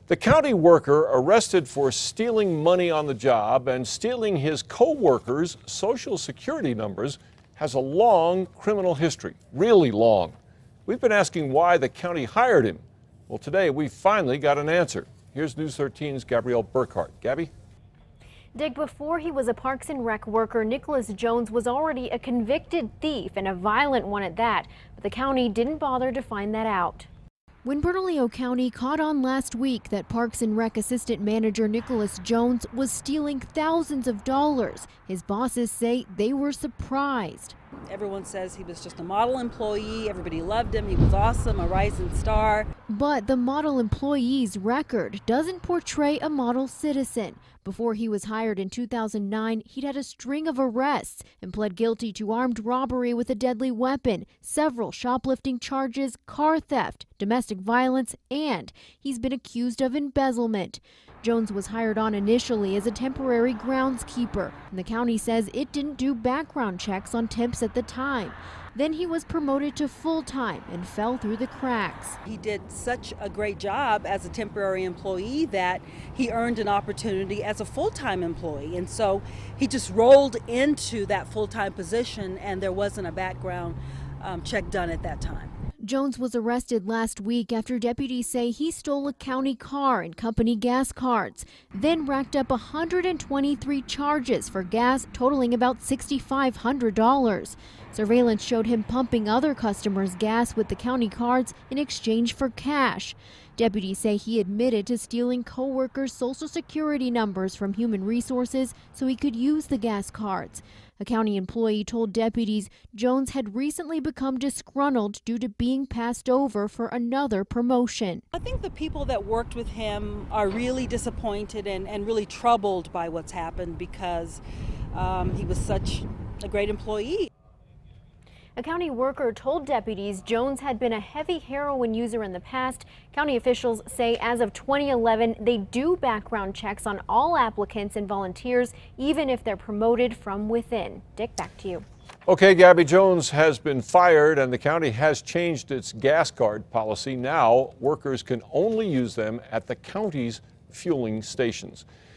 The county worker arrested for stealing money on the job and stealing his co-workers' social security numbers has a long criminal history, really long. We've been asking why the county hired him. Well, today we finally got an answer. Here's News 13's Gabrielle Burkhart. Gabby? Dick, before he was a Parks and Rec worker, Nicholas Jones was already a convicted thief, and a violent one at that. But the county didn't bother to find that out. When Bernalillo County caught on last week that Parks and Rec assistant manager Nicholas Jones was stealing thousands of dollars, his bosses say they were surprised. Everyone says he was just a model employee. Everybody loved him. He was awesome, a rising star. But the model employee's record doesn't portray a model citizen. Before he was hired in 2009, he'd had a string of arrests and pled guilty to armed robbery with a deadly weapon, several shoplifting charges, car theft, domestic violence, and he's been accused of embezzlement. Jones was hired on initially as a temporary groundskeeper, and the county says it didn't do background checks on temps at the time. Then he was promoted to full-time and fell through the cracks. He did such a great job as a temporary employee that he earned an opportunity as a full-time employee. And so he just rolled into that full-time position, and there wasn't a background check done at that time. Jones was arrested last week after deputies say he stole a county car and company gas cards, then racked up 123 charges for gas totaling about $6,500. Surveillance showed him pumping other customers' gas with the county cards in exchange for cash. Deputies say he admitted to stealing co-workers' social security numbers from Human Resources so he could use the gas cards. A county employee told deputies Jones had recently become disgruntled due to being passed over for another promotion. I think the people that worked with him are really disappointed and really troubled by what's happened because he was such a great employee. A county worker told deputies Jones had been a heavy heroin user in the past. County officials say as of 2011, they do background checks on all applicants and volunteers, even if they're promoted from within. Dick, back to you. Okay, Gabby, Jones has been fired and the county has changed its gas card policy. Now, workers can only use them at the county's fueling stations.